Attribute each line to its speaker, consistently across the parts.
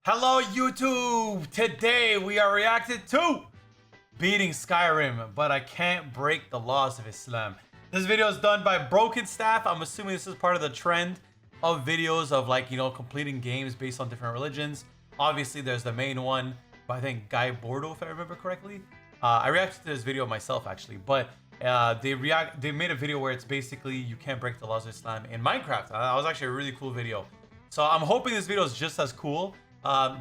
Speaker 1: Hello YouTube! Today we are reacting to beating Skyrim, but I can't break the laws of Islam. This video is done by Broken Staff. I'm assuming this is part of the trend of videos of completing games based on different religions. Obviously there's the main one by I think Guy Bordo, if I remember correctly. I reacted to this video myself actually, but they made a video where it's basically you can't break the laws of Islam in Minecraft. That was actually a really cool video. So I'm hoping this video is just as cool.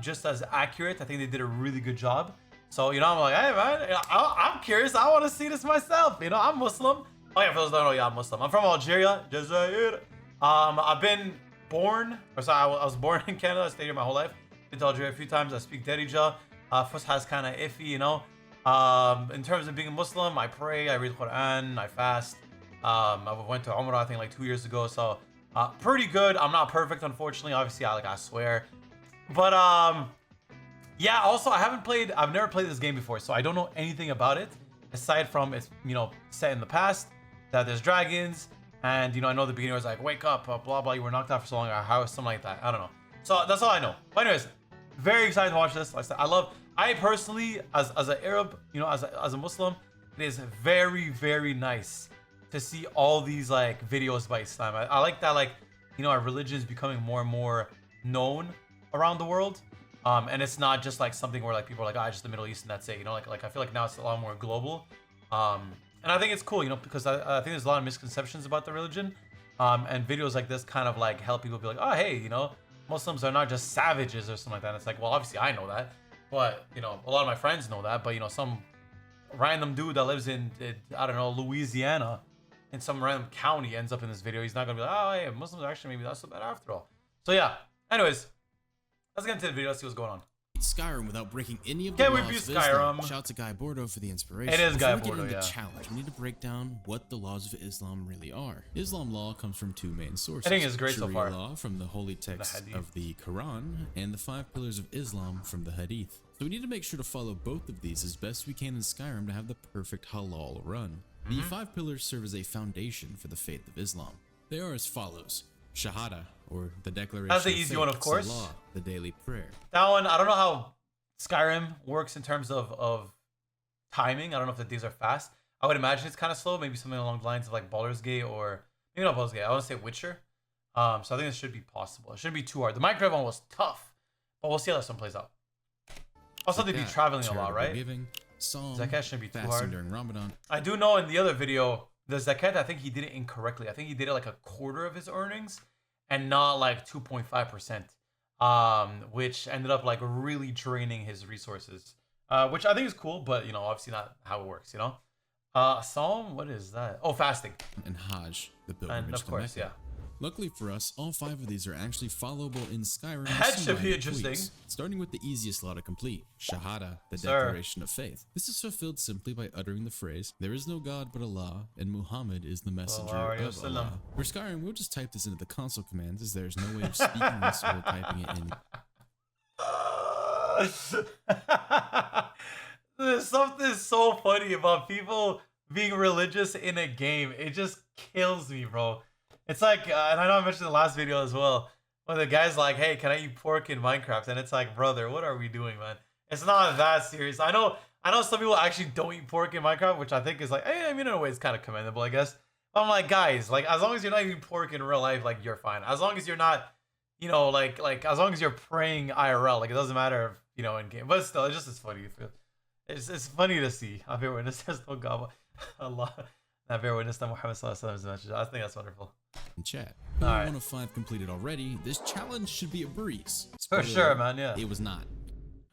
Speaker 1: Just as accurate. I think they did a really good job. So, I'm like, hey man, I'm curious. I want to see this myself. I'm Muslim. Oh yeah, for those who don't know, yeah, I'm Muslim. I'm from Algeria, Jazair. I've been born, I was born in Canada. I stayed here my whole life. Been to Algeria a few times. I speak Darija. Fusha is kind of iffy, in terms of being a Muslim, I pray, I read Quran, I fast. I went to Umrah, I think like 2 years ago. So, pretty good. I'm not perfect, unfortunately. Obviously, I swear. But yeah, also I've never played this game before, so I don't know anything about it aside from it's set in the past, that there's dragons, and I know the beginning was like wake up, blah blah, you were knocked out for so long, or how, something like that. I don't know. So that's all I know. But anyways, very excited to watch this. Like I said, I personally as an Arab, as a Muslim, it is very, very nice to see all these like videos by Islam. I like that, our religion is becoming more and more known around the world, and it's not just like something where like people are like, just the Middle East and that's it. Like I feel like now it's a lot more global, and I think it's cool, because I think there's a lot of misconceptions about the religion, and videos like this kind of like help people be like, oh hey, Muslims are not just savages or something like that. And it's like, well, obviously I know that, but a lot of my friends know that, but some random dude that lives in I don't know, Louisiana, in some random county ends up in this video. He's not gonna be like, oh hey, Muslims are actually maybe not so bad after all. So yeah, anyways, let's get into the video. Let's see what's going on.
Speaker 2: Skyrim without breaking any of the laws of Islam. Shout out to Guy Bordo for the inspiration.
Speaker 1: It is Guy Bordo,
Speaker 2: Before we get into the challenge, we need to break down what the laws of Islam really are. Islam law comes from two main sources.
Speaker 1: I think it's great so far.
Speaker 2: Sharia law from the holy text of the Quran, and the 5 pillars of Islam from the Hadith. So we need to make sure to follow both of these as best we can in Skyrim to have the perfect halal run. The 5 pillars serve as a foundation for the faith of Islam. They are as follows: Shahada, or the declaration.
Speaker 1: That's the easy one, of course.
Speaker 2: Salah, the daily prayer.
Speaker 1: That one, I don't know how Skyrim works in terms of timing. I don't know if the days are fast. I would imagine it's kind of slow. Maybe something along the lines of like Baldur's Gate, or maybe not Baldur's Gate. I want to say Witcher. So I think this should be possible. It shouldn't be too hard. The Minecraft one was tough, but we'll see how this one plays out. Also, they'd be traveling a lot, right? Zakat shouldn't be too hard.
Speaker 2: During Ramadan.
Speaker 1: I do know in the other video, the Zakat, I think he did it incorrectly. I think he did it like a quarter of his earnings and not like 2.5%, which ended up like really draining his resources, which I think is cool, but obviously not how it works. Psalm, what is that? Oh, fasting
Speaker 2: and Hajj, the pilgrimage.
Speaker 1: And of course, yeah.
Speaker 2: Luckily for us, all 5 of these are actually followable in Skyrim.
Speaker 1: That should be interesting.
Speaker 2: Starting with the easiest law to complete, Shahada, the declaration of faith. This is fulfilled simply by uttering the phrase, "There is no God but Allah, and Muhammad is the messenger of Allah." For Skyrim, we'll just type this into the console commands, as there's no way of speaking this or typing it in.
Speaker 1: There's something so funny about people being religious in a game. It just kills me, bro. It's like, and I know I mentioned in the last video as well, where the guy's like, hey, can I eat pork in Minecraft? And it's like, brother, what are we doing, man? It's not that serious. I know some people actually don't eat pork in Minecraft, which I think is like, hey, I mean, in a way, it's kind of commendable, I guess. But I'm like, guys, like, as long as you're not eating pork in real life, like, you're fine. As long as you're not, like, as long as you're praying IRL, like, it doesn't matter if, in game. But still, it's funny. It's funny to see. I've ever witnessed this. Oh, God. Allah. I've ever witnessed that Muhammad Sallallahu Alaihi Wasallam's message. I think that's wonderful.
Speaker 2: In chat.
Speaker 1: All right.
Speaker 2: 1 of 5 completed already. This challenge should be a breeze.
Speaker 1: For sure, man. Yeah.
Speaker 2: It was not.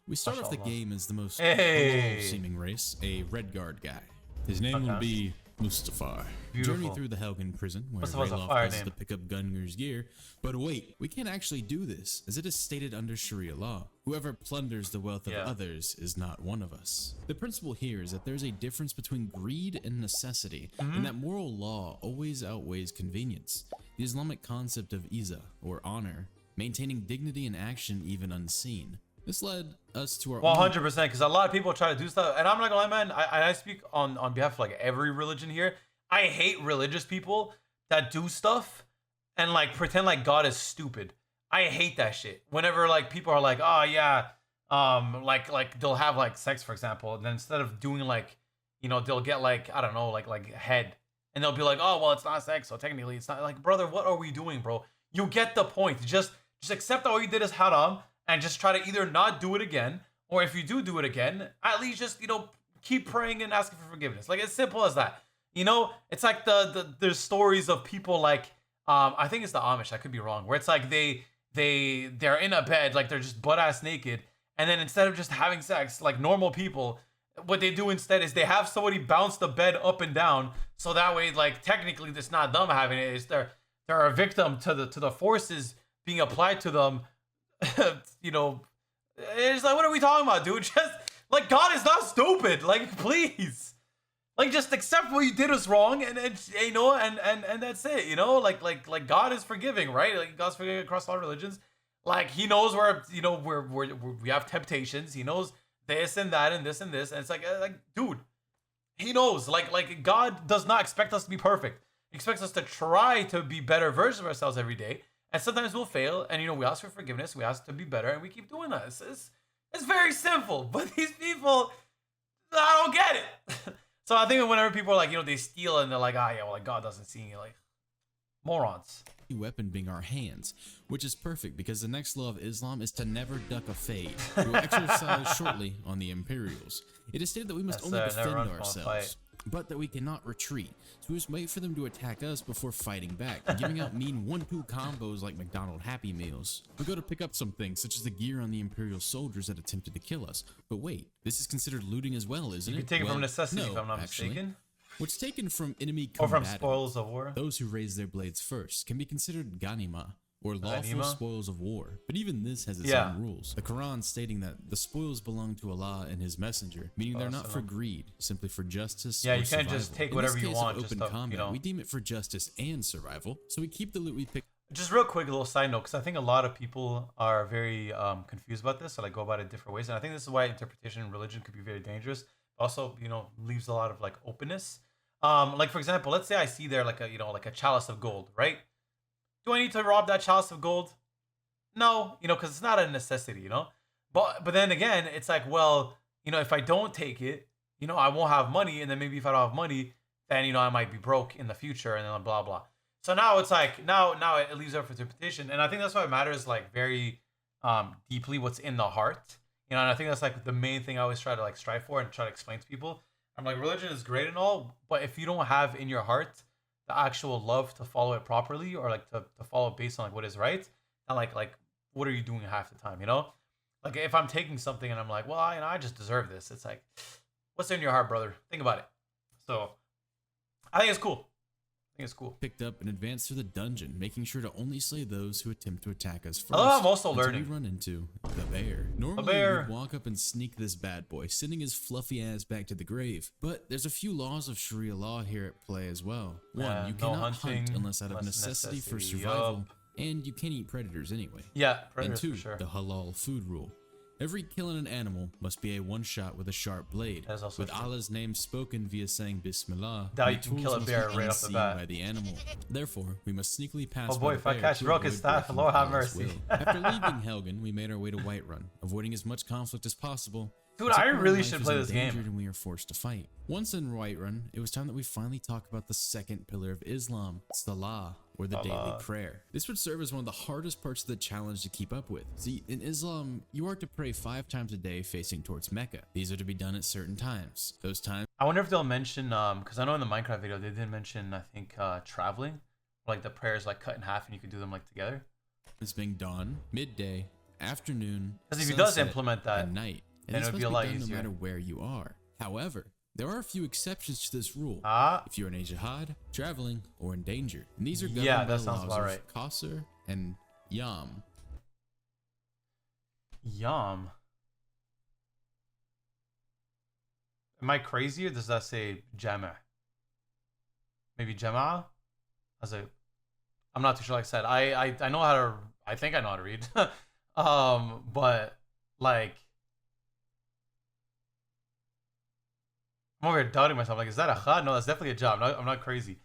Speaker 2: We start off the game as the most seeming race, a red guard guy. His name will be Mustafar. Journey through the Helgen prison, where Rayloff has to pick up Gungnir's gear. But wait, we can't actually do this, as it is stated under Sharia law. Whoever plunders the wealth of others is not one of us. The principle here is that there's a difference between greed and necessity, and that moral law always outweighs convenience. The Islamic concept of izza, or honor, maintaining dignity in action even unseen. This led us to our
Speaker 1: 100%, because a lot of people try to do stuff, and I'm not gonna lie, man, I speak on behalf of like every religion here. I hate religious people that do stuff and like pretend like God is stupid. I hate that shit. Whenever like people are like, oh yeah, like they'll have like sex, for example, and then instead of doing like, you know, they'll get like, I don't know, like head, and they'll be like, oh well, it's not sex, so technically it's not. Like, brother, what are we doing, bro? You get the point. Just accept that all you did is haram, and just try to either not do it again, or if you do it again, at least just, you know, keep praying and asking for forgiveness. Like, it's simple as that. You know, it's like there's stories of people like, I think it's the Amish, I could be wrong, where it's like they're in a bed, like they're just butt ass naked, and then instead of just having sex like normal people, what they do instead is they have somebody bounce the bed up and down, so that way, like, technically it's not them having it, it's they're a victim to the forces being applied to them. You know, it's like, what are we talking about, dude? Just like, God is not stupid. Like, please, like, just accept what you did was wrong, and you know, and that's it. You know, like God is forgiving, right? Like, God's forgiving across all religions. Like, he knows where, you know, we have temptations. He knows this and that and this and this, and it's like dude, he knows. Like God does not expect us to be perfect. He expects us to try to be better versions of ourselves every day, and sometimes we'll fail. And, you know, we ask for forgiveness, we ask to be better, and we keep doing that. It's very simple. But these people, I don't get it. So I think whenever people are like, you know, they steal and they're like, ah, yeah, well, like, God doesn't see you, like, morons.
Speaker 2: Weapon being our hands, which is perfect because the next law of Islam is to never duck a fade. We will exercise shortly on the Imperials. It is stated that we must only defend ourselves, but that we cannot retreat. So we must wait for them to attack us before fighting back, giving out mean 1-2 combos like McDonald Happy Meals. We go to pick up some things, such as the gear on the Imperial soldiers that attempted to kill us. But wait, this is considered looting as well, isn't it?
Speaker 1: You can take it from necessity, if I'm not mistaken.
Speaker 2: What's taken from enemy
Speaker 1: combatants, or from spoils of war.
Speaker 2: Those who raise their blades first can be considered ganima, or lawful spoils of war. But even this has its own rules. The Quran stating that the spoils belong to Allah and His Messenger, meaning they're not for greed, simply for justice.
Speaker 1: Yeah, you can't just take whatever you want.
Speaker 2: Open combat, you know, we deem it for justice and survival, so we keep the loot we pick.
Speaker 1: Just real quick, a little side note, because I think a lot of people are very confused about this, so like go about it different ways, and I think this is why interpretation in religion could be very dangerous. Also, you know, leaves a lot of like openness. Like, for example, let's say I see there like a, you know, like a chalice of gold, right? Do I need to rob that chalice of gold? No, you know, because it's not a necessity, you know. But then again, it's like, well, you know, if I don't take it, you know, I won't have money, and then maybe if I don't have money, then, you know, I might be broke in the future, and then blah blah. So now it's like now it leaves up for interpretation, and I think that's why it matters like very deeply what's in the heart, you know. And I think that's like the main thing I always try to like strive for and try to explain to people. I'm like, religion is great and all, but if you don't have in your heart the actual love to follow it properly, or like to follow it based on like what is right, and like what are you doing half the time, you know? Like, if I'm taking something and I'm like, well, I just deserve this, it's like, what's in your heart, brother? Think about it. So I think it's cool.
Speaker 2: Picked up and advanced through the dungeon, making sure to only slay those who attempt to attack us first.
Speaker 1: Oh, I'm also learning.
Speaker 2: We run into the bear. Normally, we'd walk up and sneak this bad boy, sending his fluffy ass back to the grave. But there's a few laws of Sharia law here at play as well. One, you cannot hunt unless out of necessity for survival, and you can't eat predators anyway.
Speaker 1: Yeah, predators,
Speaker 2: and two,
Speaker 1: for sure.
Speaker 2: The halal food rule. Every killing an animal must be a one-shot with a sharp blade, with true. Allah's name spoken via saying Bismillah.
Speaker 1: Now you can kill a bear right off the bat.
Speaker 2: By the animal. Therefore, we must sneakily pass.
Speaker 1: Oh boy, if I catch Rocket's staff, Lord have mercy.
Speaker 2: After leaving Helgen, we made our way to Whiterun, avoiding as much conflict as possible.
Speaker 1: Dude, I really should play this game.
Speaker 2: And we are forced to fight. Once in Whiterun, it was time that we finally talk about the second pillar of Islam, Salah, or the daily prayer. This would serve as one of the hardest parts of the challenge to keep up with. See, in Islam, you are to pray 5 times a day facing towards Mecca. These are to be done at certain times. Those times.
Speaker 1: I wonder if they'll mention, because I know in the Minecraft video they did mention, I think, traveling, like the prayers like cut in half and you could do them like together.
Speaker 2: It's being dawn, midday, afternoon,
Speaker 1: because if he does implement that,
Speaker 2: at night.
Speaker 1: And then it would be a lot easier.
Speaker 2: No matter where you are. However, there are a few exceptions to this rule. If you're in a jihad, traveling, or in danger. And these are governed by the laws of Qasr and Yam.
Speaker 1: Yam? Am I crazy, or does that say Jama'? Maybe Jama'? I'm not too sure, like I said. I know how to, I think I know how to read. But like, I'm over here doubting myself. Like, is that a chad? No, that's definitely a job. I'm not crazy.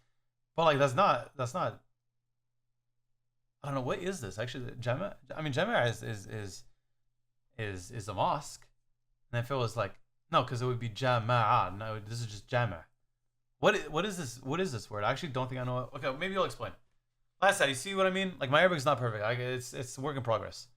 Speaker 1: But like, that's not. I don't know, what is this? Actually, Gemma, I mean, Gemma is a mosque. And if it was like, no, because it would be Jama'ah. No, this is just Jama'. What is this? What is this word? I actually don't think I know. Okay, maybe you'll explain. Last time, you see what I mean? Like, my Arabic's not perfect. It's a work in progress.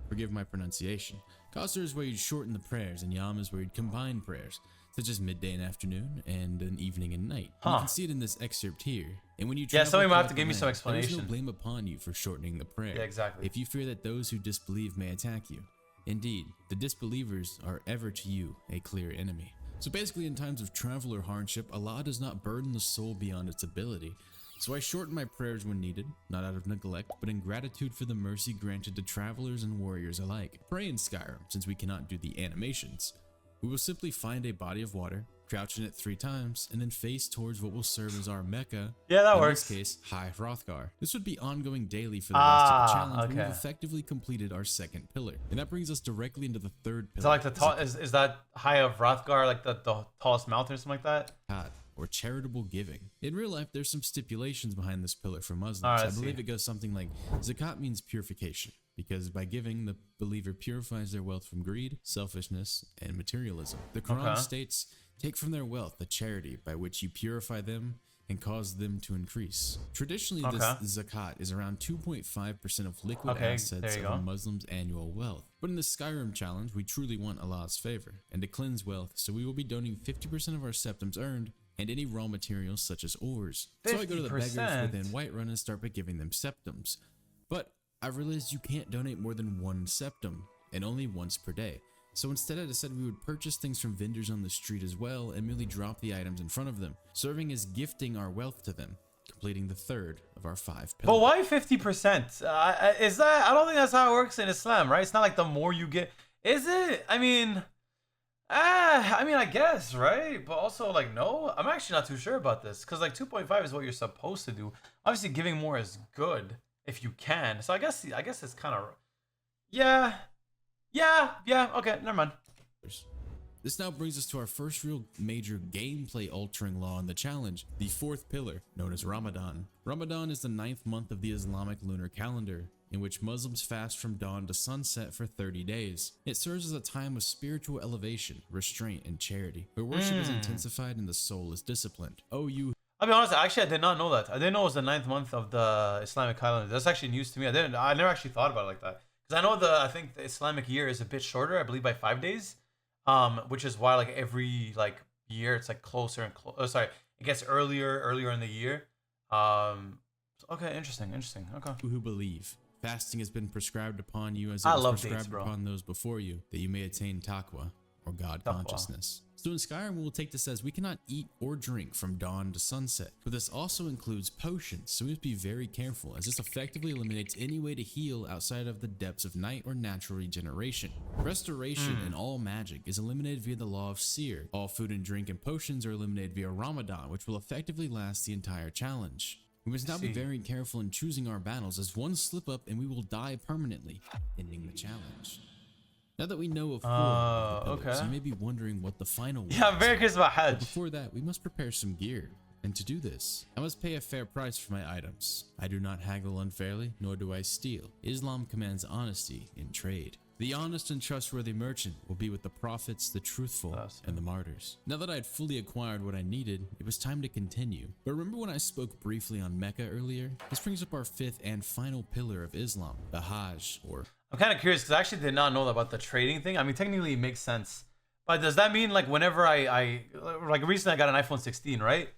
Speaker 2: Forgive my pronunciation. Qasr is where you'd shorten the prayers, and Yam is where you'd combine prayers, such as midday and afternoon, and an evening and night. You can see it in this excerpt here. And when you
Speaker 1: somebody might have to give me some explanation.
Speaker 2: There is no blame upon you for shortening the prayer.
Speaker 1: Yeah, exactly.
Speaker 2: If you fear that those who disbelieve may attack you. Indeed, the disbelievers are ever to you a clear enemy. So basically, in times of travel or hardship, Allah does not burden the soul beyond its ability. So I shorten my prayers when needed, not out of neglect, but in gratitude for the mercy granted to travelers and warriors alike. Pray in Skyrim, since we cannot do the animations. We will simply find a body of water, crouch in it 3 times, and then face towards what will serve as our Mecca.
Speaker 1: Yeah, that works.
Speaker 2: In this case, High Hrothgar. This would be ongoing daily for the rest of the challenge.
Speaker 1: Okay.
Speaker 2: We've effectively completed our 2nd pillar. And that brings us directly into the 3rd pillar.
Speaker 1: Is that like the is that High of Hrothgar, like the tallest mountain or something like that?
Speaker 2: Or charitable giving. In real life, there's some stipulations behind this pillar for Muslims. I believe it goes something like, zakat means purification, because by giving, the believer purifies their wealth from greed, selfishness, and materialism. The Quran states, take from their wealth the charity by which you purify them and cause them to increase. Traditionally, this zakat is around 2.5% of liquid assets of a Muslim's annual wealth. But in the Skyrim challenge, we truly want Allah's favor and to cleanse wealth, so we will be donating 50% of our septums earned and any raw materials such as ores. 50%. So I go to the beggars within Whiterun and start by giving them septums. But I realized you can't donate more than 1 septum, and only once per day. So instead I decided we would purchase things from vendors on the street as well and merely drop the items in front of them, serving as gifting our wealth to them, completing the 3rd of our 5 pillars.
Speaker 1: But why 50%? Is that, I don't think that's how it works in Islam, right? It's not like the more you get, is it? I mean, I guess, right? But also, like, no, I'm actually not too sure about this, because like 2.5 is what you're supposed to do. Obviously, giving more is good if you can. So I guess it's kind of, yeah, okay, never mind.
Speaker 2: This now brings us to our first real major gameplay altering law in the challenge, the 4th pillar, known as Ramadan. Ramadan is the 9th month of the Islamic lunar calendar, in which Muslims fast from dawn to sunset for 30 days. It serves as a time of spiritual elevation, restraint, and charity, where worship is intensified and the soul is disciplined. I'll be
Speaker 1: honest, actually I did not know that. I didn't know it was the 9th month of the Islamic calendar. That's actually news to me. I never actually thought about it like that. Because I know I think the Islamic year is a bit shorter, I believe by 5 days. Which is why like every like year it's like closer and closer. It gets earlier in the year. Okay, interesting. Okay.
Speaker 2: Who believe fasting has been prescribed upon you as it was prescribed upon those before you, that you may attain taqwa, or God consciousness. So in Skyrim, we'll take this as we cannot eat or drink from dawn to sunset, but this also includes potions, so we must be very careful, as this effectively eliminates any way to heal outside of the depths of night or natural regeneration. Restoration in all magic is eliminated via the law of Seer. All food and drink and potions are eliminated via Ramadan, which will effectively last the entire challenge. We must now be very careful in choosing our battles, as one slip up and we will die permanently, ending the challenge. Now that we know of 4 of the pillars, you may be wondering what the final one is.
Speaker 1: Yeah, I'm very curious about Hajj.
Speaker 2: But before that, we must prepare some gear. And to do this, I must pay a fair price for my items. I do not haggle unfairly, nor do I steal. Islam commands honesty in trade. The honest and trustworthy merchant will be with the prophets, the truthful, and the martyrs. Now that I had fully acquired what I needed, it was time to continue. But remember when I spoke briefly on Mecca earlier? This brings up our 5th and final pillar of Islam, the Hajj, or...
Speaker 1: I'm kind of curious because I actually did not know about the trading thing. I mean, technically it makes sense. But does that mean like whenever like recently I got an iPhone 16, right?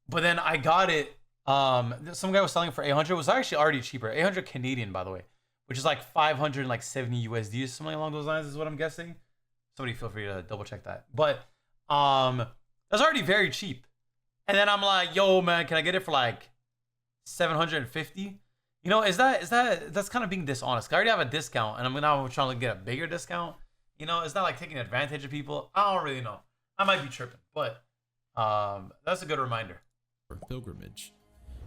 Speaker 1: But then I got it, some guy was selling it for 800. It was actually already cheaper. 800 Canadian, by the way. Which is like 570 USD or something along those lines is what I'm guessing. Somebody feel free to double check that. But that's already very cheap. And then I'm like, yo man, can I get it for like 750? You know, that's kind of being dishonest. I already have a discount and I'm now trying to get a bigger discount. You know, it's not like taking advantage of people. I don't really know. I might be tripping, but that's a good reminder.
Speaker 2: Pilgrimage.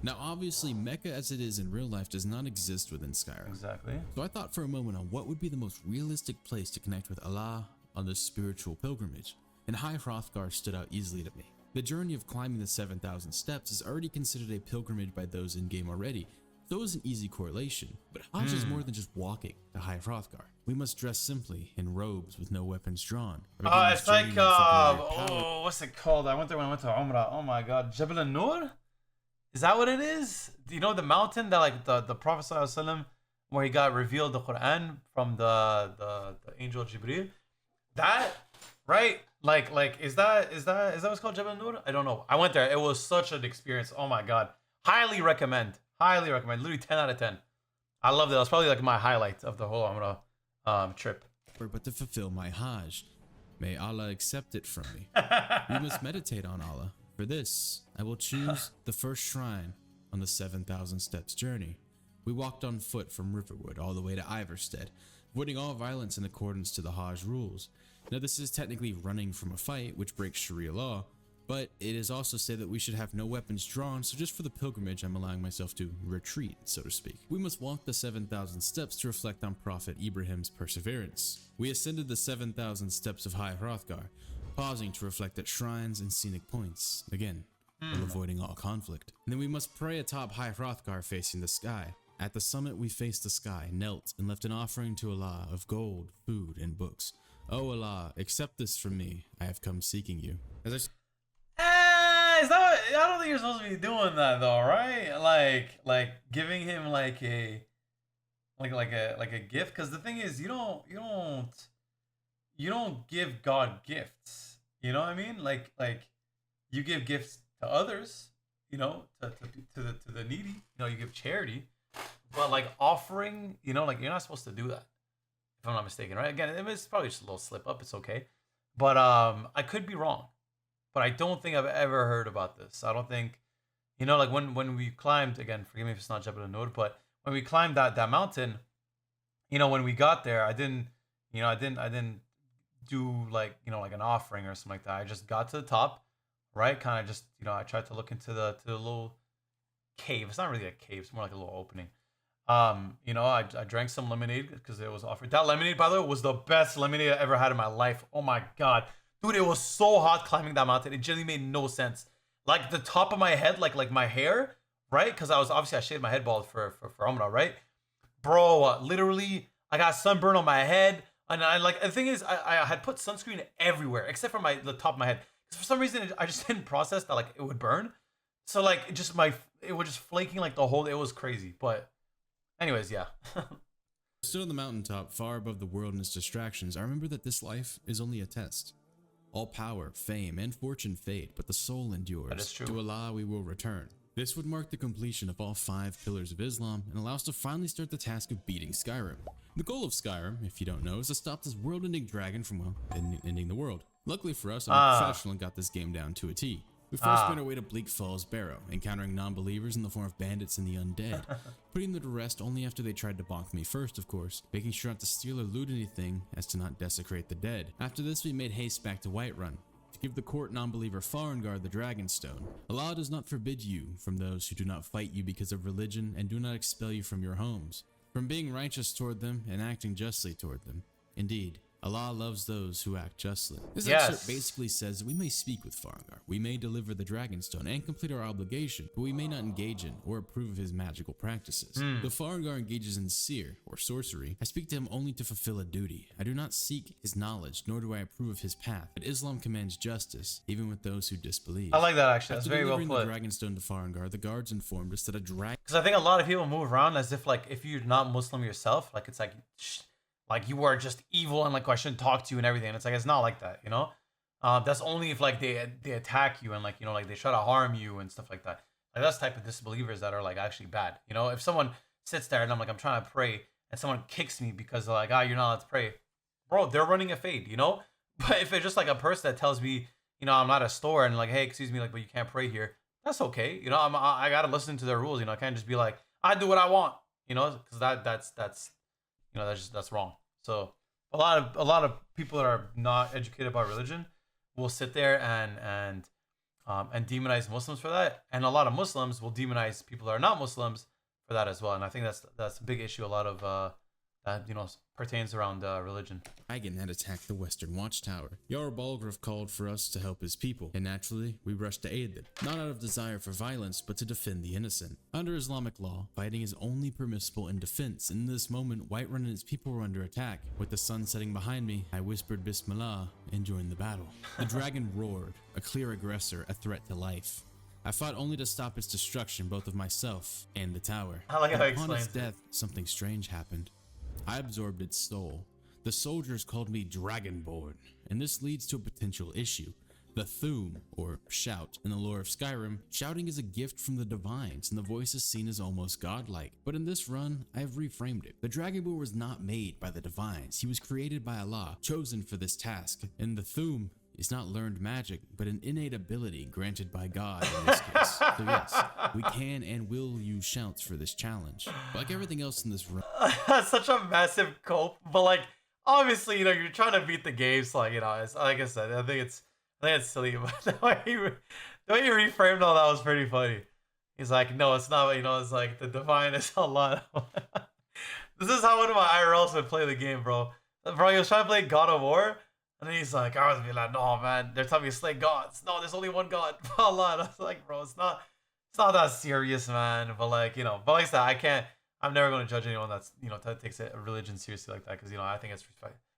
Speaker 2: Now, obviously, Mecca as it is in real life does not exist within Skyrim.
Speaker 1: Exactly.
Speaker 2: So I thought for a moment on what would be the most realistic place to connect with Allah on this spiritual pilgrimage, and High Hrothgar stood out easily to me. The journey of climbing the 7,000 steps is already considered a pilgrimage by those in-game already, Though it's an easy correlation, but Hajj is more than just walking to High Hrothgar. We must dress simply in robes with no weapons drawn.
Speaker 1: It's like, what's it called? I went there when I went to Umrah. Oh my God, Jabal al-Nur? Is that what it is? Do you know the mountain that like the Prophet ﷺ, where he got revealed the Quran from the angel Jibreel? That, right? Like is that what's called Jabal al-Nur? I don't know. I went there. It was such an experience. Oh my God. Highly recommend. Highly recommend. Literally 10 out of 10. I loved it. That was probably like my highlight of the whole Umrah trip.
Speaker 2: But to fulfill my Hajj, may Allah accept it from me. We must meditate on Allah. For this, I will choose the first shrine on the 7,000 steps journey. We walked on foot from Riverwood all the way to Iverstead, avoiding all violence in accordance to the Hajj rules. Now this is technically running from a fight, which breaks Sharia law, but it is also said that we should have no weapons drawn, so just for the pilgrimage I'm allowing myself to retreat, so to speak. We must walk the 7,000 steps to reflect on Prophet Ibrahim's perseverance. We ascended the 7,000 steps of High Hrothgar, pausing to reflect at shrines and scenic points, again, while avoiding all conflict. And then we must pray atop High Hrothgar facing the sky. At the summit we faced the sky, knelt, and left an offering to Allah of gold, food, and books. O Allah, accept this from me, I have come seeking you.
Speaker 1: Is that what, I don't think you're supposed to be doing that though, right? Like giving him like a gift, because the thing is you don't give God gifts. You know what I mean? Like you give gifts to others, you know, to the needy. You know, you give charity, but like offering, you know, like you're not supposed to do that. If I'm not mistaken, right? Again, it's probably just a little slip up. It's okay, but I could be wrong. But I don't think I've ever heard about this. I don't think, you know, like when we climbed, again, forgive me if it's not Jabal al-Nur, but when we climbed that mountain, you know, when we got there, I didn't do like, you know, like an offering or something like that. I just got to the top, right? Kind of just, you know, I tried to look into the little cave. It's not really a cave. It's more like a little opening. You know, I drank some lemonade because it was offered. That lemonade, by the way, was the best lemonade I ever had in my life. Oh my God. Dude, it was so hot climbing that mountain. It genuinely made no sense. Like the top of my head, like my hair, right? Because I shaved my head bald for Umrah, right? Bro, literally, I got sunburn on my head. And I like, the thing is, I had put sunscreen everywhere except for the top of my head. Because for some reason, I just didn't process that like it would burn. So like, it was just flaking like the whole, it was crazy. But anyways, yeah.
Speaker 2: Stood on the mountaintop, far above the world and its distractions, I remember that this life is only a test. All power, fame, and fortune fade, but the soul endures.
Speaker 1: That is true.
Speaker 2: To Allah we will return. This would mark the completion of all 5 pillars of Islam and allow us to finally start the task of beating Skyrim. The goal of Skyrim, if you don't know, is to stop this world-ending dragon from, well, ending the world. Luckily for us, I'm a professional and got this game down to a T. We first made our way to Bleak Falls Barrow, encountering non-believers in the form of bandits and the undead, putting them to rest only after they tried to bonk me first, of course, making sure not to steal or loot anything as to not desecrate the dead. After this, we made haste back to Whiterun, to give the court non-believer Farengar the Dragonstone. Allah does not forbid you from those who do not fight you because of religion and do not expel you from your homes, from being righteous toward them and acting justly toward them. Indeed, Allah loves those who act justly. This excerpt basically says that we may speak with Farengar, we may deliver the Dragonstone and complete our obligation, but we may not engage in or approve of his magical practices. Though Farengar engages in seer or sorcery, I speak to him only to fulfill a duty. I do not seek his knowledge, nor do I approve of his path, but Islam commands justice, even with those who disbelieve.
Speaker 1: I like that actually. That's very well put.
Speaker 2: After delivering the Dragonstone to Farengar, the guards informed us that a dragon...
Speaker 1: Because I think a lot of people move around as if like if you're not Muslim yourself, like it's like you are just evil and like I shouldn't talk to you and everything. And it's like, it's not like that, you know? That's only if like they attack you and like, you know, like they try to harm you and stuff like that. Like that's the type of disbelievers that are like actually bad. You know, if someone sits there and I'm trying to pray and someone kicks me because they're like, you're not allowed to pray. Bro, they're running a fade, you know? But if it's just like a person that tells me, you know, I'm at a store and like, hey, excuse me, like, but you can't pray here. That's okay. You know, I got to listen to their rules. You know, I can't just be like, I do what I want, you know, because that's you know, that's wrong. So a lot of people that are not educated about religion will sit there and demonize Muslims for that, and a lot of Muslims will demonize people that are not Muslims for that as well. And I think that's a big issue. A lot of that, you know, pertains around religion.
Speaker 2: Dragon had attacked the western watchtower. Jarl Balgruuf called for us to help his people, and naturally, we rushed to aid them. Not out of desire for violence, but to defend the innocent. Under Islamic law, fighting is only permissible in defense, and in this moment, Whiterun and his people were under attack. With the sun setting behind me, I whispered Bismillah and joined the battle. The dragon roared, a clear aggressor, a threat to life. I fought only to stop its destruction, both of myself and the tower.
Speaker 1: I like how he
Speaker 2: Upon its
Speaker 1: explains
Speaker 2: death, something strange happened. I absorbed its soul. The soldiers called me Dragonborn, and this leads to a potential issue. The Thu'um, or shout, in the lore of Skyrim, shouting is a gift from the divines, and the voice is seen as almost godlike. But in this run, I have reframed it. The Dragonborn was not made by the divines. He was created by Allah, chosen for this task, and the Thu'um is not learned magic, but an innate ability granted by God in this case. So yes, we can and will use shouts for this challenge. But like everything else in this run,
Speaker 1: That's such a massive cope, but like obviously, you know, you're trying to beat the game, so like, you know, it's, like I said, I think it's silly, but the way he reframed all that was pretty funny. He's like, no, it's not, you know, it's like the divine is Allah. This is how one of my IRLs would play the game, bro. Bro, he was trying to play God of War. And then he's like, I was be like, no, man, they're telling me to slay gods. No, there's only one God. Allah. And I was like, bro, it's not that serious, man. But like, you know, but like I said, I'm never going to judge anyone that's, you know, that takes a religion seriously like that. Because, you know, I think it's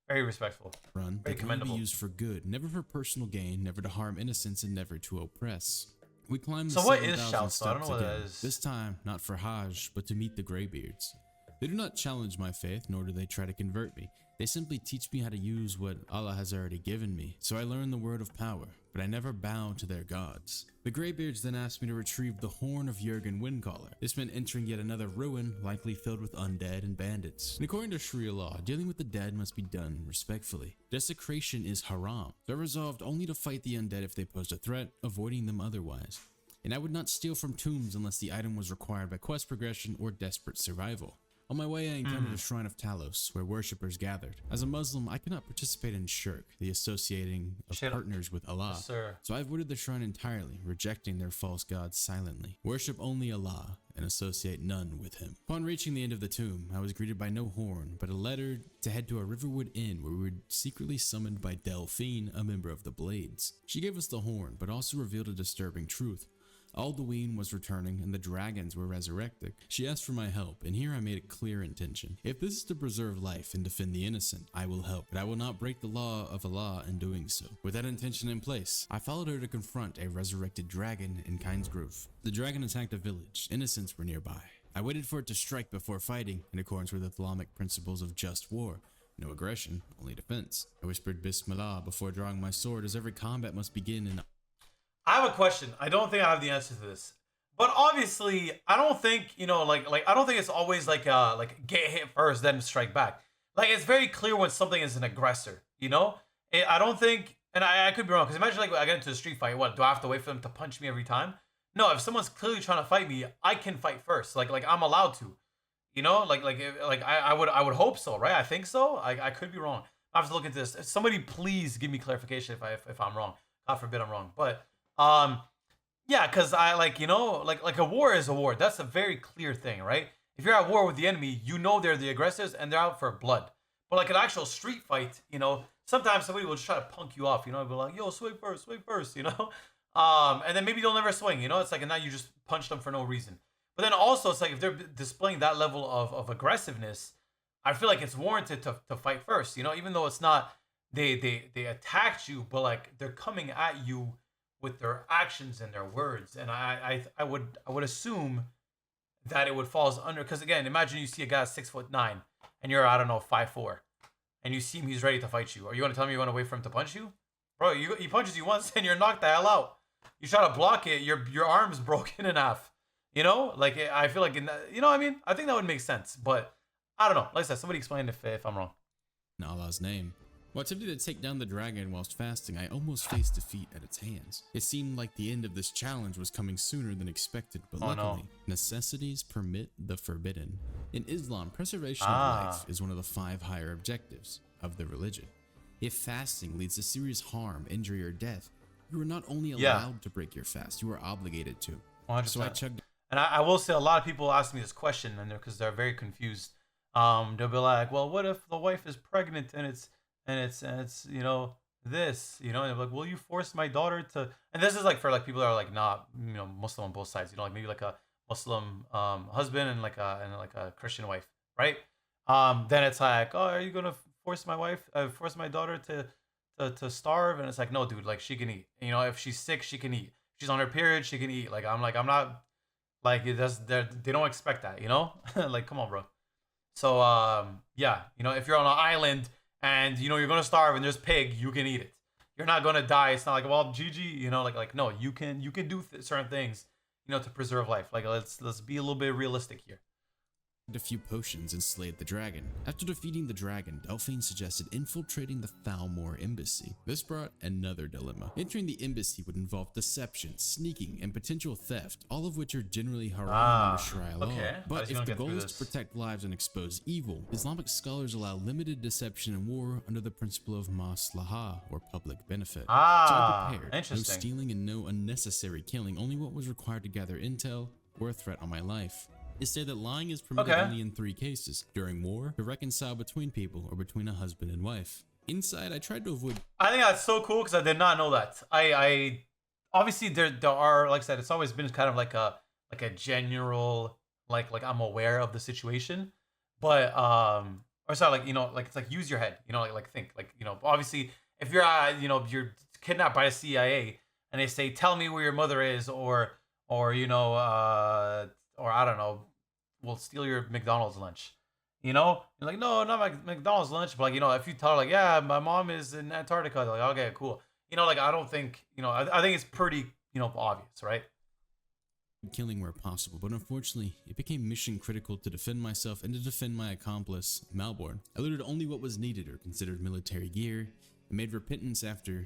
Speaker 1: very respectful.
Speaker 2: Very commendable. Be used for good, never for personal gain, never to harm innocents, and never to oppress. We climbed the 7,000 steps again. What that is. This time, not for Hajj, but to meet the Greybeards. They do not challenge my faith, nor do they try to convert me. They simply teach me how to use what Allah has already given me, so I learn the word of power, but I never bow to their gods. The Greybeards then asked me to retrieve the horn of Jurgen Windcaller. This meant entering yet another ruin, likely filled with undead and bandits. And according to Sharia law, dealing with the dead must be done respectfully. Desecration is haram, so I resolved only to fight the undead if they posed a threat, avoiding them otherwise. And I would not steal from tombs unless the item was required by quest progression or desperate survival. On my way, I encountered a shrine of Talos, where worshippers gathered. As a Muslim, I cannot participate in shirk, the associating of partners with Allah.
Speaker 1: Yes, sir.
Speaker 2: So I avoided the shrine entirely, rejecting their false gods silently. Worship only Allah, and associate none with him. Upon reaching the end of the tomb, I was greeted by no horn, but a letter to head to a Riverwood Inn where we were secretly summoned by Delphine, a member of the Blades. She gave us the horn, but also revealed a disturbing truth. Alduin was returning and the dragons were resurrected. She asked for my help, and here I made a clear intention. If this is to preserve life and defend the innocent, I will help, but I will not break the law of Allah in doing so. With that intention in place, I followed her to confront a resurrected dragon in Kynesgrove. The dragon attacked a village. Innocents were nearby. I waited for it to strike before fighting, in accordance with the Thalmic principles of just war. No aggression, only defense. I whispered Bismillah before drawing my sword, as every combat must begin in...
Speaker 1: I have a question. I don't think I have the answer to this, but obviously, I don't think, you know, like I don't think it's always like get hit first then strike back. Like it's very clear when something is an aggressor, you know. I don't think, and I could be wrong, because imagine like I get into a street fight. What do I have to wait for them to punch me every time? No, if someone's clearly trying to fight me, I can fight first. Like I'm allowed to, you know. Like I would hope so, right? I think so. I could be wrong. I have to look into this. Somebody please give me clarification if I'm wrong. God forbid I'm wrong, but. Yeah, because I like, you know, like a war is a war. That's a very clear thing, right? If you're at war with the enemy, you know they're the aggressors and they're out for blood. But like an actual street fight, you know, sometimes somebody will just try to punk you off, you know, be like, yo, swing first, you know? And then maybe they'll never swing, you know? It's like, and now you just punch them for no reason. But then also, it's like, if they're displaying that level of aggressiveness, I feel like it's warranted to fight first, you know? Even though it's not, they attacked you, but like, they're coming at you with their actions and their words, and I would assume that it would fall under, because again, imagine you see a guy 6'9" and you're, I don't know, 5'4", and you see him, he's ready to fight you. Are you gonna tell me you want to wait for him to punch you, bro? He punches you once and you're knocked the hell out. You try to block it, your arm's broken in half. You know, like I feel like in that, you know what I mean? I think that would make sense, but I don't know. Like I said, somebody explain if I'm wrong.
Speaker 2: In Allah's name. While attempting to take down the dragon whilst fasting, I almost faced defeat at its hands. It seemed like the end of this challenge was coming sooner than expected, but luckily, necessities permit the forbidden. In Islam, preservation of life is one of the 5 higher objectives of the religion. If fasting leads to serious harm, injury, or death, you are not only allowed to break your fast, you are obligated to.
Speaker 1: 100%.
Speaker 2: So I chugged.
Speaker 1: And I will say, a lot of people ask me this question, and because they're very confused. they'll be like, well, what if the wife is pregnant and it's you know this, you know, and they're like, will you force my daughter to? And this is like for like people that are like not, you know, Muslim on both sides, you know, like maybe like a Muslim husband and like a Christian wife, right? Then it's like, oh, are you gonna force my wife, force my daughter to starve? And it's like, no, dude, like she can eat. You know, if she's sick, she can eat. If she's on her period, she can eat. I'm not like it does. They don't expect that, you know? Like, come on, bro. So yeah, you know, if you're on an island and you know you're gonna starve and there's pig, you can eat it. You're not gonna die. It's not like, well, GG, you know, like no, you can do certain things, you know, to preserve life. Like let's be a little bit realistic here.
Speaker 2: A few potions and slayed the dragon. After defeating the dragon, Delphine suggested infiltrating the Thalmor embassy. This brought another dilemma. Entering the embassy would involve deception, sneaking, and potential theft, all of which are generally haram under Sharia law. But if the goal is to protect lives and expose evil, Islamic scholars allow limited deception in war under the principle of maslaha, or public benefit. So I prepared. No stealing and no unnecessary killing, only what was required to gather intel or a threat on my life. It said that lying is permitted only in 3 cases: during war, to reconcile between people, or between a husband and wife. Inside, I tried to avoid.
Speaker 1: I think that's so cool because I did not know that. I obviously there are, like I said, it's always been kind of like a general like I'm aware of the situation, but or sorry, like, you know, like it's like use your head, you know, like think, like, you know, obviously if you're you know, you're kidnapped by a CIA and they say tell me where your mother is, or you know or I don't know, we'll steal your McDonald's lunch. You know, you're like, no, not my McDonald's lunch, but like, you know, if you tell her like, yeah, my mom is in Antarctica, they're like, okay, cool. You know, like I don't think, you know, I think it's pretty, you know, obvious, right?
Speaker 2: Killing where possible, but unfortunately, it became mission critical to defend myself and to defend my accomplice, Malborn. I looted only what was needed or considered military gear, and made repentance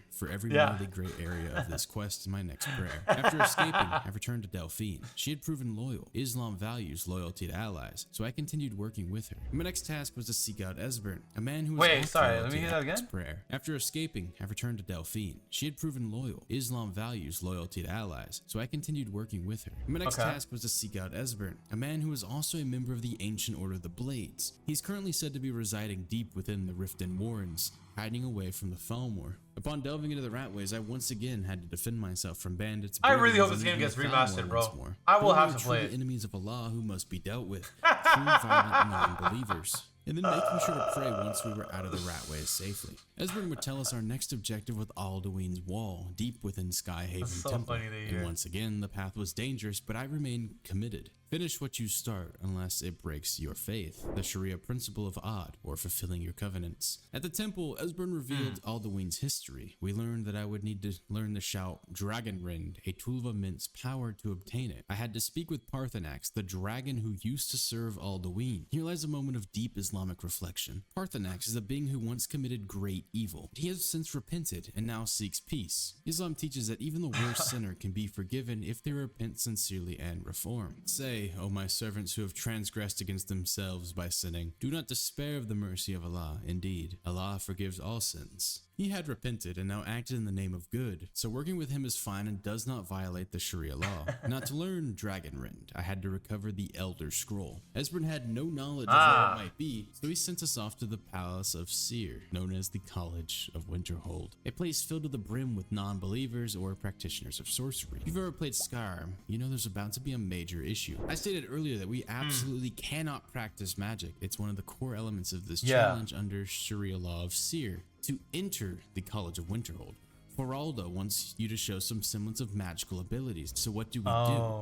Speaker 2: for every morally gray area of this quest my next prayer. After escaping, I returned to Delphine. She had proven loyal. Islam values loyalty to allies, so I continued working with her. My next task was to seek out Esbern, a man who was
Speaker 1: let me hear that again.
Speaker 2: Prayer. After escaping, I returned to Delphine. She had proven loyal. Islam values loyalty to allies, so I continued working with her. My next task was to seek out Esbern, a man who was also a member of the Ancient Order of the Blades. He's currently said to be residing deep within the Riften Warrens, hiding away from the Thalmor. Upon delving into the Ratways, I once again had to defend myself from bandits.
Speaker 1: I really hope this game gets remastered, bro. I will have to play it.
Speaker 2: Enemies of Allah who must be dealt with, true violent non-believers. And then making sure to pray once we were out of the Ratways safely. Esbern would tell us our next objective with Alduin's wall, deep within Skyhaven Temple. And once again, the path was dangerous, but I remained committed. Finish what you start unless it breaks your faith, the Sharia principle of Ad, or fulfilling your covenants. At the temple, Esbern revealed Alduin's history. We learned that I would need to learn the shout Dragonrind, a tool of immense power, to obtain it. I had to speak with Parthenax, the dragon who used to serve Alduin. Here lies a moment of deep Islamic reflection. Parthenax is a being who once committed great evil. He has since repented and now seeks peace. Islam teaches that even the worst sinner can be forgiven if they repent sincerely and reform. Say, O my servants who have transgressed against themselves by sinning, do not despair of the mercy of Allah. Indeed, Allah forgives all sins. He had repented and now acted in the name of good, so working with him is fine and does not violate the Sharia law. Now to learn Dragonrind, I had to recover the Elder Scroll. Esbern had no knowledge of where it might be, so he sent us off to the Palace of Seer, known as the College of Winterhold, a place filled to the brim with non-believers or practitioners of sorcery. If you've ever played Skyrim, you know there's about to be a major issue. I stated earlier that we absolutely cannot practice magic. It's one of the core elements of this challenge under Sharia law of Seer. To enter the College of Winterhold, Feralda wants you to show some semblance of magical abilities. So what do?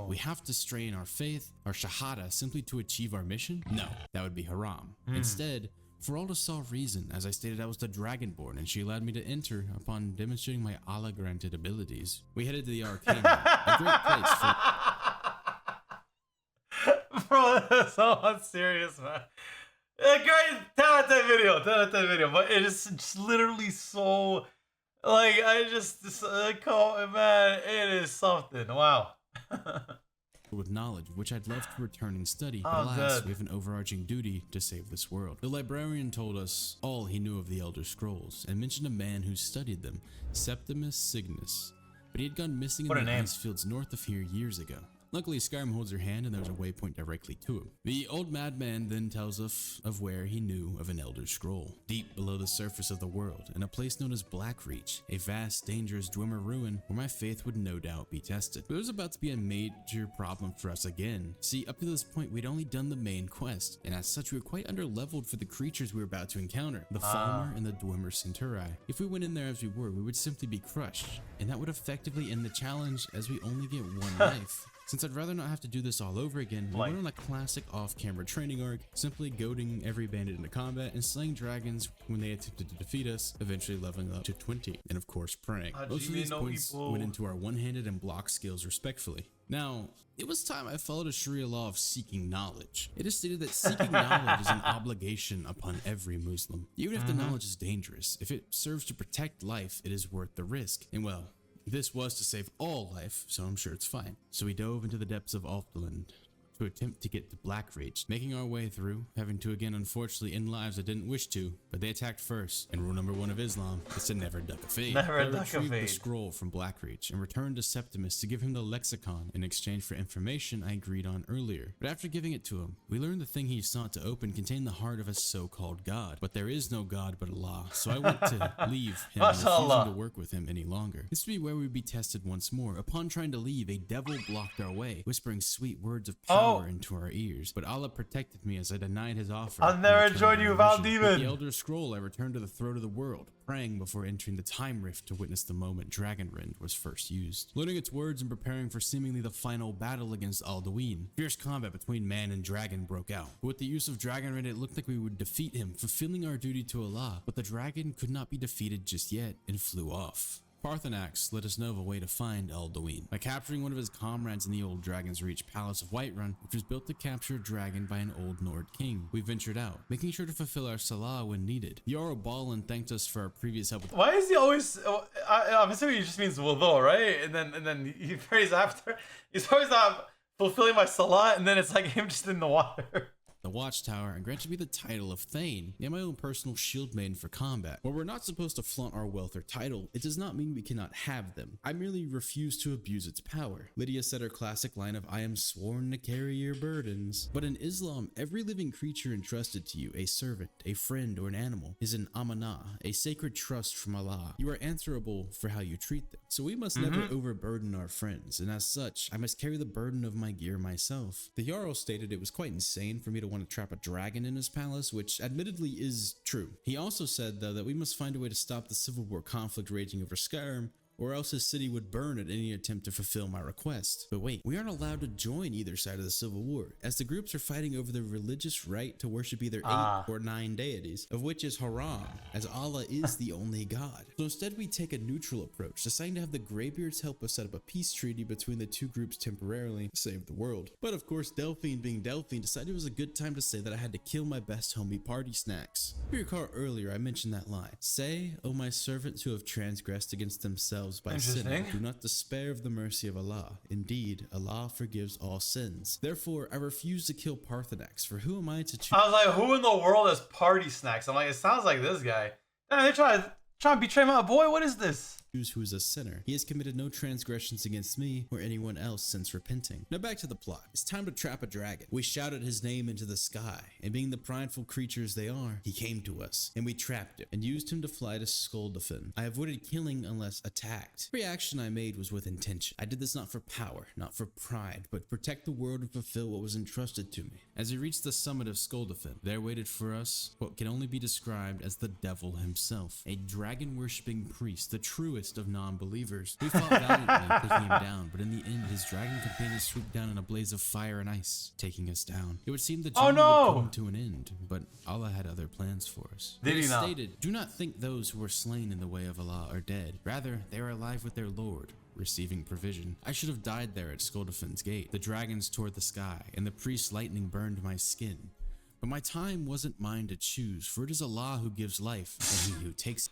Speaker 2: We have to strain our faith, our shahada, simply to achieve our mission? No, that would be haram. Instead, Feralda saw reason, as I stated I was the Dragonborn, and she allowed me to enter upon demonstrating my Allah-granted abilities. We headed to the Arcane, a great place for...
Speaker 1: Bro, that's so unserious, man. Great, 10 out of 10 video, but it is just literally so, like, oh, man, it is something, wow.
Speaker 2: With knowledge, which I'd love to return and study, but alas, we have an overarching duty to save this world. The librarian told us all he knew of the Elder Scrolls, and mentioned a man who studied them, Septimus Cygnus, but he had gone missing in the ice fields north of here years ago. Luckily, Skyrim holds her hand and there's a waypoint directly to him. The old madman then tells us of where he knew of an Elder Scroll, deep below the surface of the world, in a place known as Blackreach, a vast, dangerous Dwemer ruin where my faith would no doubt be tested. But it was about to be a major problem for us again. See, up to this point, we'd only done the main quest, and as such, we were quite underleveled for the creatures we were about to encounter, the Thalmor and the Dwemer Centauri. If we went in there as we were, we would simply be crushed, and that would effectively end the challenge as we only get one life. Since I'd rather not have to do this all over again, we went on a classic off-camera training arc, simply goading every bandit into combat and slaying dragons when they attempted to defeat us, eventually leveling up to 20, and of course praying. Most of these points went into our one-handed and block skills respectfully. Now, it was time I followed a Sharia law of seeking knowledge. It is stated that seeking knowledge is an obligation upon every Muslim. Even if the knowledge is dangerous, if it serves to protect life, it is worth the risk. And well, this was to save all life, so I'm sure it's fine. So we dove into the depths of Alduin to attempt to get to Blackreach, making our way through, having to again unfortunately end lives I didn't wish to, but they attacked first, and rule number 1 of Islam is to never duck a fade.
Speaker 1: Never duck a
Speaker 2: retrieved
Speaker 1: fade.
Speaker 2: the scroll from Blackreach and returned to Septimus to give him the lexicon in exchange for information I agreed on earlier. But after giving it to him, we learned the thing he sought to open contained the heart of a so-called god, but there is no god but Allah, so I went to leave him and refusing to work with him any longer. This would be where we'd be tested once more. Upon trying to leave, a devil blocked our way, whispering sweet words of power into our ears, but Allah protected me as I denied his offer.
Speaker 1: I'll never join you without demon.
Speaker 2: With the Elder Scroll, I returned to the throat of the world, praying before entering the time rift to witness the moment Dragonrend was first used. Learning its words and preparing for seemingly the final battle against Alduin, fierce combat between man and dragon broke out. But with the use of Dragonrend, it looked like we would defeat him, fulfilling our duty to Allah, but the dragon could not be defeated just yet and flew off. Phoenixx let us know of a way to find Alduin by capturing one of his comrades in the old Dragon's Reach Palace of Whiterun, which was built to capture a dragon by an old Nord king. We ventured out, making sure to fulfill our salah when needed. Jarl Balin thanked us for our previous help with—
Speaker 1: Why is he always? I'm assuming he just means wudu, right? And then he prays after. He's always not fulfilling my salah, and then it's like him just in the water.
Speaker 2: The Watchtower, and granted me the title of Thane, and my own personal shield maiden for combat. While we're not supposed to flaunt our wealth or title, it does not mean we cannot have them. I merely refuse to abuse its power. Lydia said her classic line of, "I am sworn to carry your burdens." But in Islam, every living creature entrusted to you, a servant, a friend, or an animal, is an amanah, a sacred trust from Allah. You are answerable for how you treat them. So we must never overburden our friends, and as such, I must carry the burden of my gear myself. The Jarl stated it was quite insane for me to want to trap a dragon in his palace, which admittedly is true. He also said, though, that we must find a way to stop the civil war conflict raging over Skyrim, or else his city would burn at any attempt to fulfill my request. But wait, we aren't allowed to join either side of the civil war, as the groups are fighting over the religious right to worship either 8 or 9 deities, of which is haram, as Allah is the only God. So instead we take a neutral approach, deciding to have the Greybeards help us set up a peace treaty between the two groups temporarily to save the world. But of course, Delphine being Delphine decided it was a good time to say that I had to kill my best homie party snacks. If you recall earlier, I mentioned that line. Say, O my servants who have transgressed against themselves by sin, do not despair of the mercy of Allah. Indeed, Allah forgives all sins. Therefore, I refuse to kill Phoenixx, for who am I to choose?
Speaker 1: I was like, who in the world has party snacks? I'm like, it sounds like this guy. Damn, they're trying to betray my boy. What is this?
Speaker 2: Who is a sinner. He has committed no transgressions against me or anyone else since repenting. Now back to the plot. It's time to trap a dragon. We shouted his name into the sky, and being the prideful creatures they are, he came to us, and we trapped him, and used him to fly to Skuldafn. I avoided killing unless attacked. The reaction I made was with intention. I did this not for power, not for pride, but to protect the world and fulfill what was entrusted to me. As we reached the summit of Skuldafn, there waited for us what can only be described as the devil himself, a dragon-worshipping priest, the truest of non-believers. We fought valiantly, taking him down, but in the end, his dragon companions swooped down in a blaze of fire and ice, taking us down. It would seem the journey would come to an end, but Allah had other plans for us.
Speaker 1: Did he not?
Speaker 2: Stated, do not think those who were slain in the way of Allah are dead. Rather, they are alive with their Lord, receiving provision. I should have died there at Skuldafn's gate. The dragons tore the sky, and the priest's lightning burned my skin. But my time wasn't mine to choose, for it is Allah who gives life, and he who takes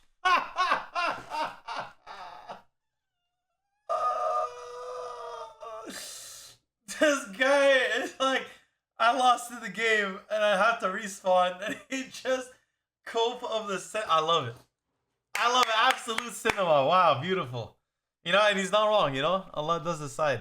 Speaker 1: This guy is like, I lost in the game and I have to respawn, and he just cope of the set. I love it. I love it. Absolute cinema. Wow, beautiful. You know, and he's not wrong, you know? Allah does decide.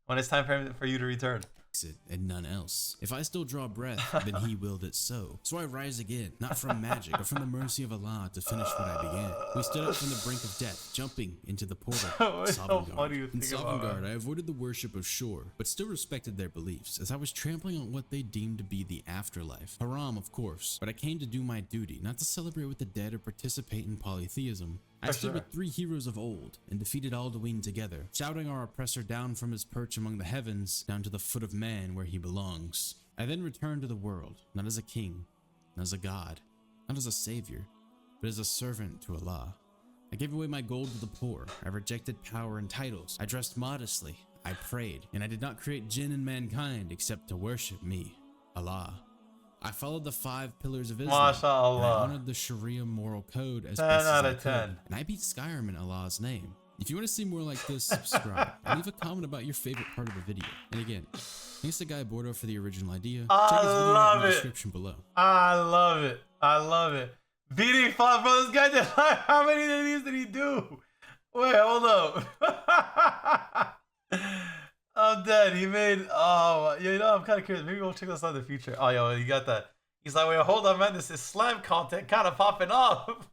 Speaker 1: when it's time for you to return.
Speaker 2: It and none else. If I still draw breath, then he willed it so. So I rise again, not from magic, but from the mercy of Allah to finish what I began. We stood up from the brink of death, jumping into the portal. In Sovngarde, I avoided the worship of Shore, but still respected their beliefs, as I was trampling on what they deemed to be the afterlife. Haram, of course, but I came to do my duty, not to celebrate with the dead or participate in polytheism. I stood with 3 heroes of old and defeated Alduin together, shouting our oppressor down from his perch among the heavens, down to the foot of man where he belongs. I then returned to the world, not as a king, not as a god, not as a savior, but as a servant to Allah. I gave away my gold to the poor, I rejected power and titles, I dressed modestly, I prayed, and I did not create jinn and mankind except to worship me, Allah. I followed the 5 pillars of Islam, and I honored the Sharia moral code as
Speaker 1: 10
Speaker 2: best
Speaker 1: out
Speaker 2: as
Speaker 1: of
Speaker 2: I
Speaker 1: 10.
Speaker 2: could, and I beat Skyrim in Allah's name. If you want to see more like this, subscribe, and leave a comment about your favorite part of the video. And again, thanks to Guy Bordeaux for the original idea. Check his video out in the description below.
Speaker 1: I love it. I love it. Beating 5, bro. This guy did how many of these did he do? Wait, hold up. I'm dead. He made, oh, you know, I'm kind of curious. Maybe we'll check this out in the future. Oh, yo, you got that. He's like, wait, hold on, man. This is slam content kind of popping up.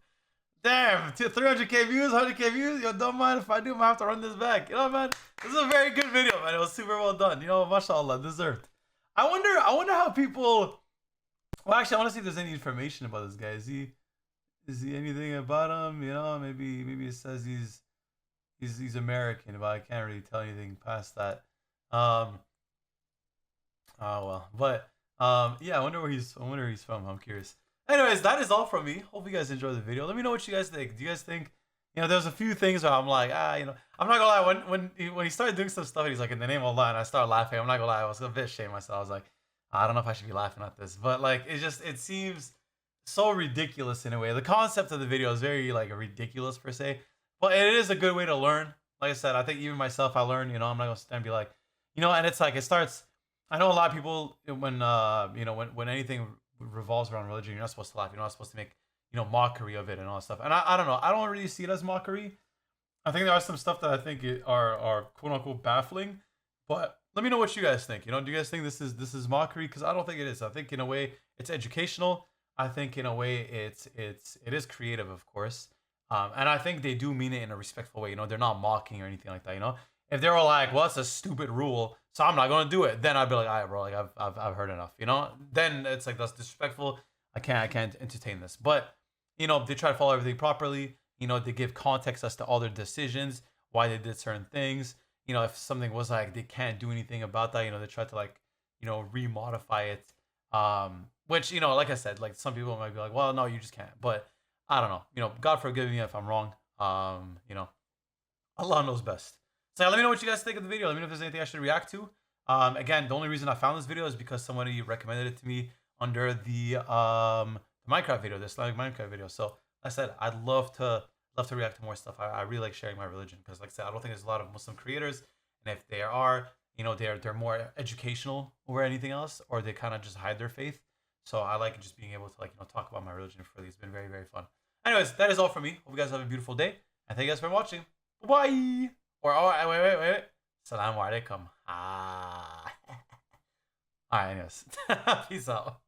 Speaker 1: Damn, 300k views, 100k views. Yo, don't mind if I do. I'm gonna have to run this back. You know, man, this is a very good video, man. It was super well done. You know, mashallah, deserved. I wonder how people. Well, actually, I want to see if there's any information about this guy. Is he anything about him? You know, maybe it says he's American, but I can't really tell anything past that. Oh well, but yeah, I wonder where he's from. I'm curious. Anyways, that is all from me. Hope you guys enjoyed the video. Let me know what you guys think. Do you guys think, you know, there's a few things where I'm like, you know, I'm not gonna lie, when he started doing some stuff and he's like, in the name of Allah, and I started laughing, I'm not gonna lie, I was a bit ashamed myself. I was like, I don't know if I should be laughing at this, but like, it seems so ridiculous in a way. The concept of the video is very like ridiculous per se, but it is a good way to learn. Like I said, I think even myself, I learned, you know, I'm not gonna stand and be like, you know, and it's like, it starts, I know a lot of people, when, you know, when anything revolves around religion, you're not supposed to laugh, you're not supposed to make, you know, mockery of it and all that stuff. And I don't know, I don't really see it as mockery. I think there are some stuff that I think are quote unquote baffling, but let me know what you guys think. You know, do you guys think this is mockery? Because I don't think it is. I think in a way it's educational. I think in a way it is creative, of course. And I think they do mean it in a respectful way. You know, they're not mocking or anything like that. You know, if they were like, well, it's a stupid rule, so I'm not gonna do it, then I'd be like, all right, bro, like I've heard enough. You know, then it's like, that's disrespectful. I can't entertain this. But you know, they try to follow everything properly. You know, they give context as to all their decisions, why they did certain things. You know, if something was like they can't do anything about that, you know, they try to like, you know, remodify it. Which, you know, like I said, like some people might be like, well, no, you just can't. But I don't know. You know, God forgive me if I'm wrong. You know, Allah knows best. So let me know what you guys think of the video. Let me know if there's anything I should react to. Again, the only reason I found this video is because somebody recommended it to me under the Minecraft video, the Islamic Minecraft video. So like I said, I'd love to react to more stuff. I really like sharing my religion because, like I said, I don't think there's a lot of Muslim creators, and if there are, you know, they're more educational over anything else, or they kind of just hide their faith. So I like just being able to, like, you know, talk about my religion freely. It's been very, very fun. Anyways, that is all from me. Hope you guys have a beautiful day, and thank you guys for watching. Bye. Or oh, wait. Assalamu alaikum. All right, anyways, peace out.